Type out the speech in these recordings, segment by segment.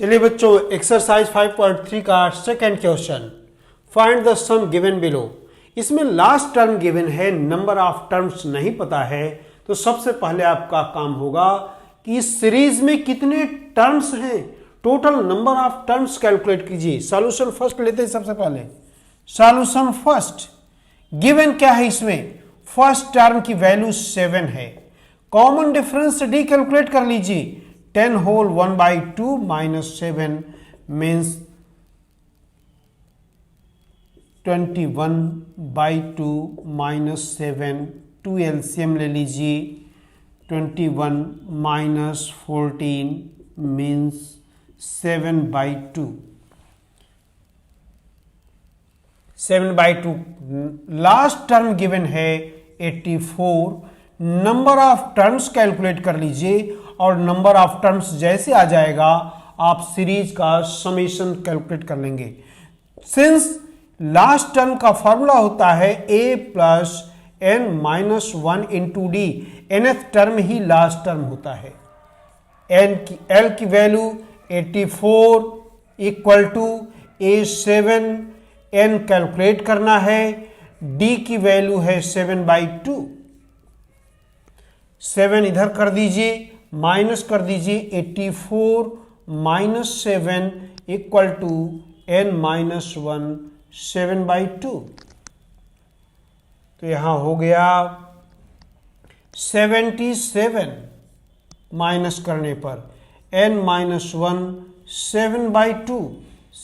चलिए बच्चों, एक्सरसाइज 5.3 का second question, find the sum given below. इसमें लास्ट टर्म गिवन है, नंबर ऑफ टर्म्स नहीं पता है। तो सबसे पहले आपका काम होगा कि इस सीरीज में कितने टर्म्स हैं, total number of terms calculate कीजिए। सॉल्यूशन फर्स्ट लेते हैं। सबसे पहले सॉल्यूशन फर्स्ट, गिवन क्या है इसमें, फर्स्ट टर्म की वैल्यू 7 है। कॉमन डिफरेंस डी कैलकुलेट कर लीजिए। 10 whole 1/2 minus 7 means 21/2 minus 7। 2 LCM ले लीजिए। 21 minus 14 means 7/2। 7/2 last term given है 84। नंबर ऑफ टर्म्स कैलकुलेट कर लीजिए और नंबर ऑफ टर्म्स जैसे आ जाएगा आप सीरीज का समेशन कैलकुलेट कर लेंगे। सिंस लास्ट टर्म का फॉर्मूला होता है a plus n minus 1 into d, nth term ही लास्ट टर्म होता है। l की value 84 equal to a7, n calculate करना है, d की वैल्यू है 7/2। 7 इधर कर दीजिए, माइनस कर दीजिए। 84 minus 7 equal to n minus 1 7/2। तो यहां हो गया 77 माइनस करने पर n माइनस 1 7/2।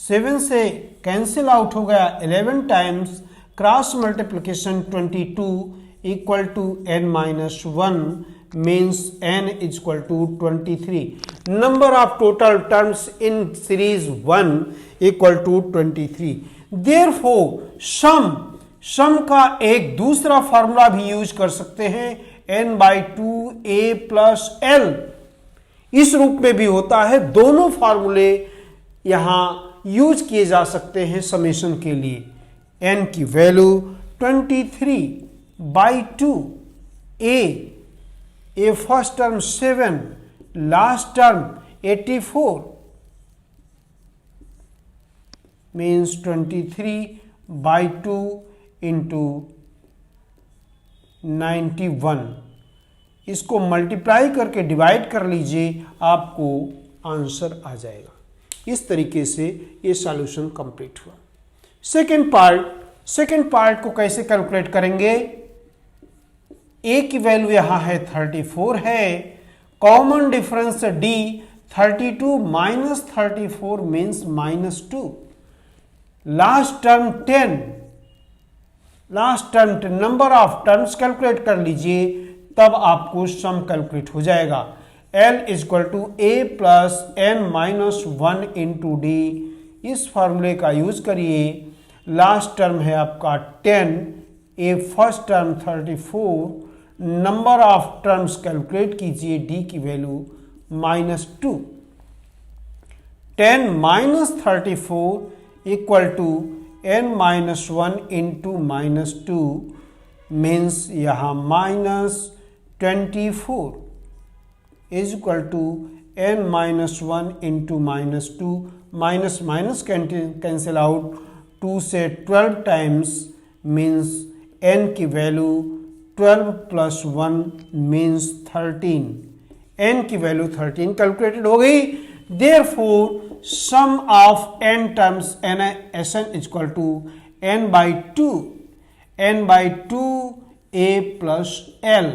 7 से कैंसिल आउट हो गया 11 times, cross multiplication 22 equal to n minus 1 means n is equal to 23. Number of total terms in series 1 equal to 23. Therefore, sum का एक दूसरा फॉर्मूला भी यूज कर सकते हैं, n/2 a प्लस l। इस रूप में भी होता है। दोनों फॉर्मूले यहां यूज किए जा सकते हैं समेशन के लिए। n की value 23/2, a first term 7, last term 84 means 23/2 into 91। इसको मल्टीप्लाई करके डिवाइड कर लीजिए, आपको आंसर आ जाएगा। इस तरीके से ये सॉल्यूशन कंप्लीट हुआ। सेकेंड पार्ट को कैसे कैलकुलेट करेंगे। a की वैल्यू यहां है 34 है। Common difference d, 32 minus 34 means -2। Last term 10, number of terms calculate कर लीजिए, तब आपको सम कैलकुलेट हो जाएगा। l is equal to a plus n minus 1 into d. इस फॉर्मूले का यूज करिए। लास्ट टर्म है आपका 10, a first term 34, number of terms calculate कीजिए, d की value -2। 10 minus 34 equal to n minus 1 into -2 means यहां -24 is equal to n minus 1 into -2। Minus minus cancel out, 2 से 12 टाइम्स मीन्स n की value 12 plus 1 means 13। n की value 13 calculated हो गई। Therefore sum of n terms Sn is equal to n/2 a plus l।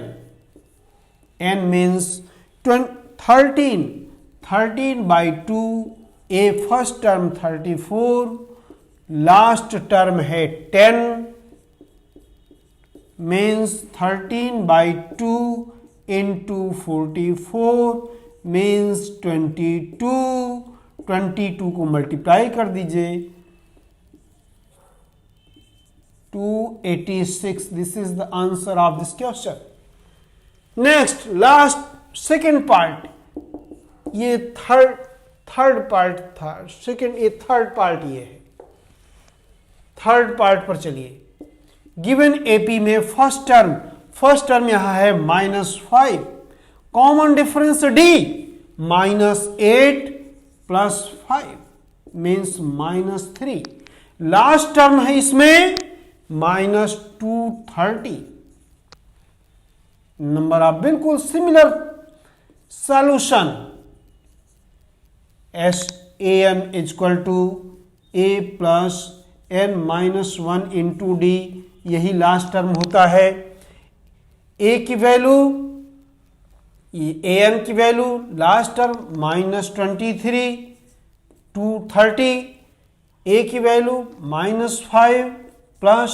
n means 13/2 a first term 34, last term है 10 means 13/2 into 44 means 22 को multiply कर दीजिए, 286। This is the answer of this question. Next last second part, ये third part था। Third part ये है। Third part पर चलिए। गिवन एपी में फर्स्ट टर्म यहां है -5। Common difference d, -8 plus 5 means -3। Last term है इसमें -230। नंबर ऑफ बिल्कुल similar solution SAN equal to A plus n minus 1 into d, यही लास्ट टर्म होता है। A की वैल्यू, AN की वैल्यू लास्ट टर्म -23 230, A की value -5 plus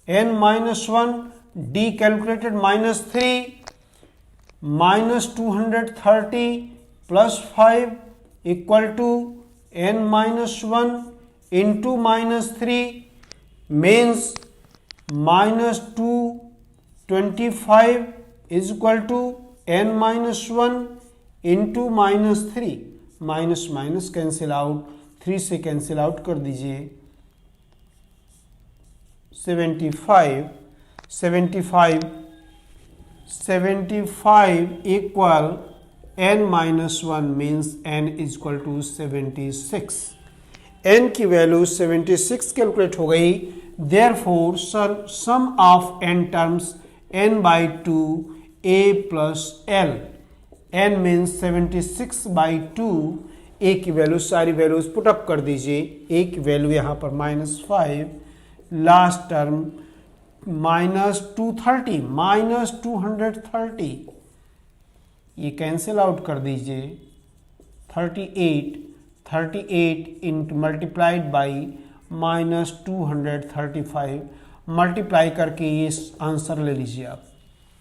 n minus 1, D calculated -3 -230 plus 5 equal to n minus 1 into -3 means -225 is equal to n minus 1 into -3। Minus minus cancel out, 3 से cancel out कर दीजिए। 75 equal n minus 1 means n is equal to 76। n की value 76 calculate हो गई। Therefore sum of n terms n by 2 a plus l, n means 76/2। a की value, सारी values put up कर दीजिए। a की वैल्यू यहाँ पर -5, लास्ट टर्म -230 -230, ये कैंसिल आउट कर दीजिए। 38 इंटू मल्टीप्लाइड बाई -235, मल्टीप्लाई करके ये आंसर ले लीजिए आप।